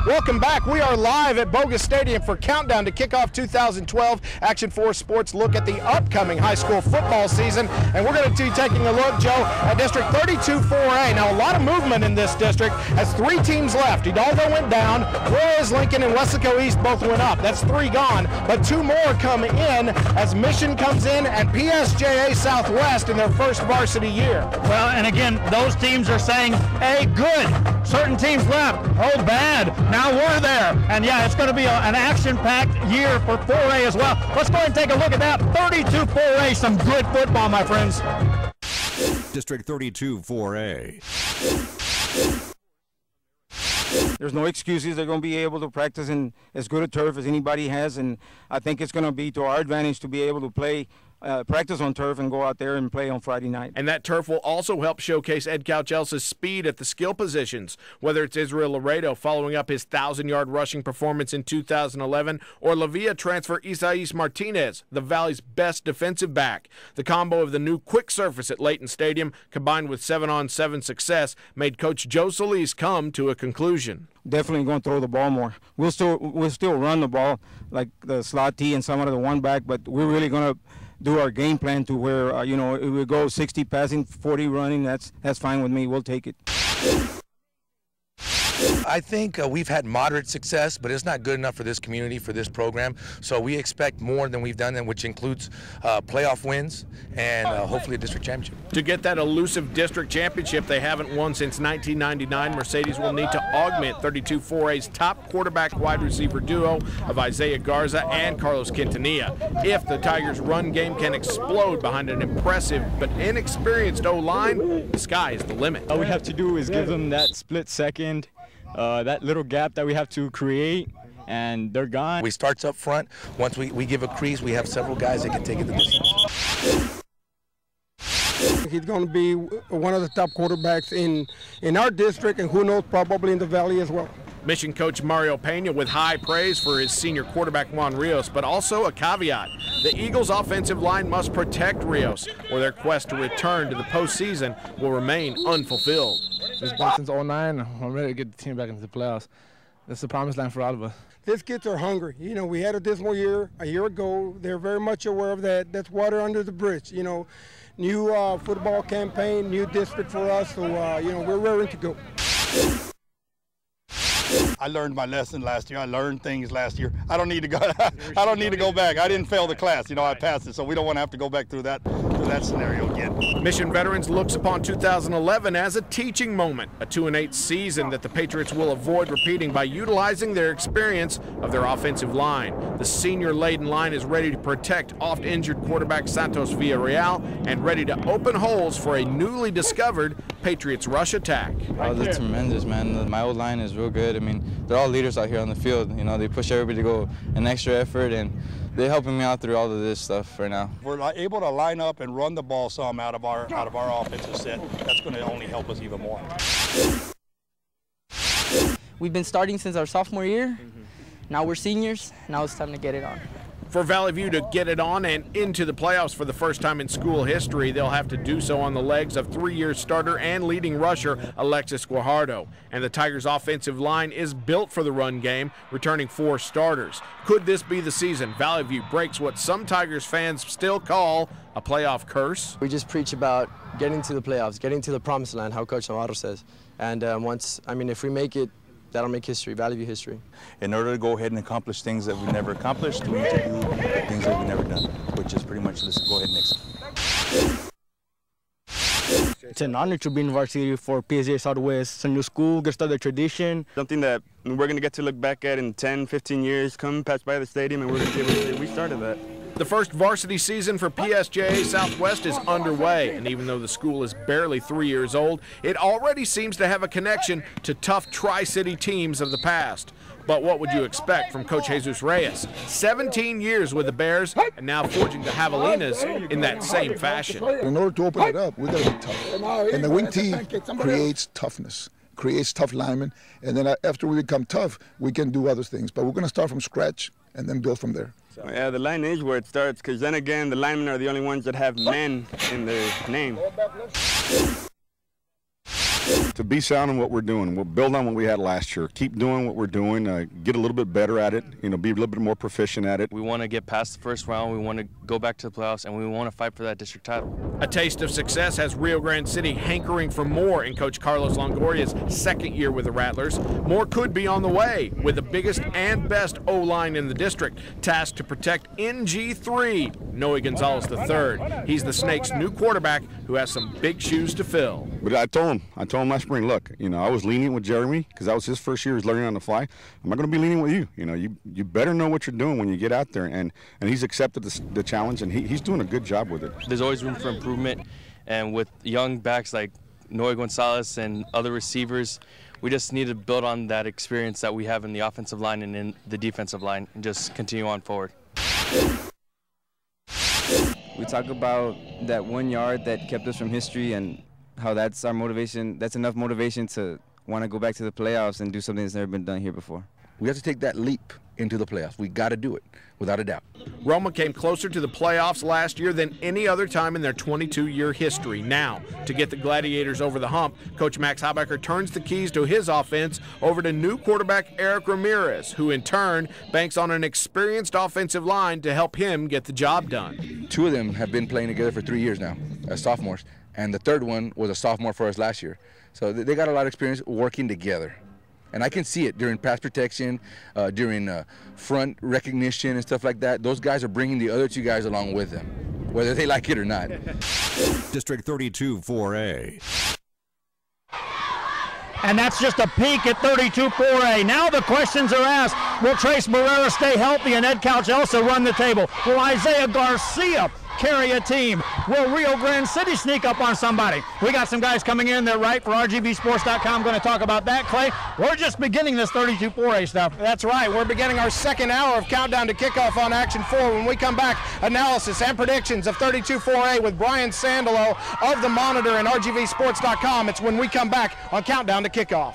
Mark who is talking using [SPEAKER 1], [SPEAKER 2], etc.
[SPEAKER 1] Welcome back. We are live at Bogus Stadium for Countdown to Kickoff 2012. Action 4 Sports look at the upcoming high school football season. And we're going to be taking a look, Joe, at District 32-4A. Now, a lot of movement in this district as 3 teams left. Hidalgo went down, Juarez, Lincoln, and Weslaco East both went up. That's 3 gone, but 2 more come in as Mission comes in and PSJA Southwest in their first varsity year.
[SPEAKER 2] Well, and again, those teams are saying, hey, good. Certain teams left. Oh, bad. Now we're there. And yeah, it's going to be an action-packed year for 4A as well. Let's go ahead and take a look at that. 32-4A, some good football, my friends.
[SPEAKER 3] District 32-4A.
[SPEAKER 4] There's no excuses. They're going to be able to practice in as good a turf as anybody has, and I think it's going to be to our advantage to be able to play, practice on turf and go out there and play on Friday night.
[SPEAKER 1] And that turf will also help showcase Edcouch-Elsa's speed at the skill positions, whether it's Israel Laredo following up his 1,000-yard rushing performance in 2011, or La Villa transfer Isais Martinez, the Valley's best defensive back. The combo of the new quick surface at Layton Stadium, combined with 7-on-7 success, made Coach Joe Solis come to a conclusion.
[SPEAKER 4] Definitely going to throw the ball more. We'll still run the ball like the slot T and some of the one back, but we're really going to do our game plan to where, you know, if we go 60 passing, 40 running, that's fine with me. We'll take it.
[SPEAKER 5] I think we've had moderate success, but it's not good enough for this community, for this program. So we expect more than we've done, which includes playoff wins and hopefully a district championship. To get that elusive district championship they haven't won since 1999, Mercedes will need to augment 32-4A's top quarterback wide receiver duo of Isaiah Garza and Carlos Quintanilla. If the Tigers' run game can explode behind an impressive but inexperienced O-line, the sky is the limit.
[SPEAKER 6] All we have to do is give them that split second, that little gap that we have to create, and they're gone.
[SPEAKER 5] We starts up front. Once we give a crease, we have several guys that can take it the distance.
[SPEAKER 7] He's going to be one of the top quarterbacks in our district, and who knows, probably in the Valley as well.
[SPEAKER 1] Mission coach Mario Pena with high praise for his senior quarterback Juan Rios, but also a caveat. The Eagles' offensive line must protect Rios, or their quest to return to the postseason will remain unfulfilled.
[SPEAKER 8] It's been since 2009. I'm ready to get the team back into the playoffs. It's the promised land for all of us.
[SPEAKER 7] These kids are hungry. You know, we had a dismal year a year ago. They're very much aware of that. That's water under the bridge. You know, new football campaign, new district for us. So, you know, we're raring to go.
[SPEAKER 9] I learned my lesson last year. I learned things last year. I don't need to go. I don't need to go back. I didn't fail the class. You know, I passed it, so we don't want to have to go back through that scenario again.
[SPEAKER 1] Mission Veterans looks upon 2011 as a teaching moment, a 2-8 season that the Patriots will avoid repeating by utilizing their experience of their offensive line. The senior-laden line is ready to protect oft-injured quarterback Santos Villarreal and ready to open holes for a newly discovered Patriots rush attack.
[SPEAKER 6] Oh, that's tremendous, man. My old line is real good. I mean, they're all leaders out here on the field. You know, they push everybody to go an extra effort, and they're helping me out through all of this stuff right now.
[SPEAKER 9] If we're able to line up and run the ball some out of our offensive set, that's going to only help us even more.
[SPEAKER 10] We've been starting since our sophomore year. Now we're seniors. Now it's time to get it on.
[SPEAKER 1] For Valley View to get it on and into the playoffs for the first time in school history, they'll have to do so on the legs of 3-year starter and leading rusher Alexis Guajardo. And the Tigers' offensive line is built for the run game, returning 4 starters. Could this be the season Valley View breaks what some Tigers fans still call a playoff curse?
[SPEAKER 11] We just preach about getting to the playoffs, getting to the promised land, how Coach Navarro says. And if we make it, that'll make history, Valley View history.
[SPEAKER 12] In order to go ahead and accomplish things that we never accomplished, we need to do things that we've never done, which is pretty much let's go ahead and excel.
[SPEAKER 6] It's an honor to be in varsity for PSJA Southwest. It's a new school, good start the tradition.
[SPEAKER 13] Something that we're going to get to look back at in 10, 15 years, come pass by the stadium, and we're going to be able to say we started that.
[SPEAKER 1] The first varsity season for PSJA Southwest is underway, and even though the school is barely 3 years old, it already seems to have a connection to tough Tri-City teams of the past. But what would you expect from Coach Jesus Reyes? 17 years with the Bears, and now forging the Javelinas in that same fashion.
[SPEAKER 14] In order to open it up, we got to be tough. And the wing tee creates toughness, creates tough linemen, and then after we become tough, we can do other things. But we're going to start from scratch and then build from there.
[SPEAKER 13] Yeah, the line is where it starts, because then again, the linemen are the only ones that have men in their name.
[SPEAKER 15] to be sound in what we're doing. We'll build on what we had last year. Keep doing what we're doing. Get a little bit better at it. Be a little bit more proficient at it.
[SPEAKER 16] We want to get past the first round. We want to go back to the playoffs, and we want to fight for that district title.
[SPEAKER 1] A taste of success has Rio Grande City hankering for more in Coach Carlos Longoria's second year with the Rattlers. More could be on the way with the biggest and best O-line in the district, tasked to protect NG3, Noe Gonzalez III. He's the Snakes' new quarterback who has some big shoes to fill.
[SPEAKER 15] But I told him last spring, look, I was lenient with Jeremy because that was his first year. He was learning on the fly. I'm not going to be lenient with you. You better know what you're doing when you get out there. And he's accepted the challenge, and he's doing a good job with it.
[SPEAKER 16] There's always room for improvement, and with young backs like Noe Gonzalez and other receivers, we just need to build on that experience that we have in the offensive line and in the defensive line and just continue on forward.
[SPEAKER 17] We talk about that 1 yard that kept us from history and how that's our motivation. That's enough motivation to want to go back to the playoffs and do something that's never been done here before.
[SPEAKER 18] We have to take that leap into the playoffs. We got to do it, without a doubt.
[SPEAKER 1] Roma came closer to the playoffs last year than any other time in their 22-year history. Now, to get the Gladiators over the hump, Coach Max Habecker turns the keys to his offense over to new quarterback Eric Ramirez, who in turn banks on an experienced offensive line to help him get the job done.
[SPEAKER 18] 2 of them have been playing together for 3 years now as sophomores, and the third one was a sophomore for us last year. So they got a lot of experience working together. And I can see it during pass protection, during front recognition and stuff like that. Those guys are bringing the other 2 guys along with them, whether they like it or not.
[SPEAKER 3] District 32 4A.
[SPEAKER 2] And that's just a peek at 32-4A. Now the questions are asked. Will Trace Barrera stay healthy and Edcouch-Elsa run the table? Will Isaiah Garcia carry a team? Will Rio Grande City sneak up on somebody? We got some guys coming in there, right, for RGVsports.com. Going to talk about that, Clay. We're just beginning this 32-4A stuff.
[SPEAKER 1] That's right. We're beginning our second hour of Countdown to Kickoff on Action 4. When we come back, analysis and predictions of 32-4A with Brian Sandalo of The Monitor and RGVsports.com. It's when we come back on Countdown to Kickoff.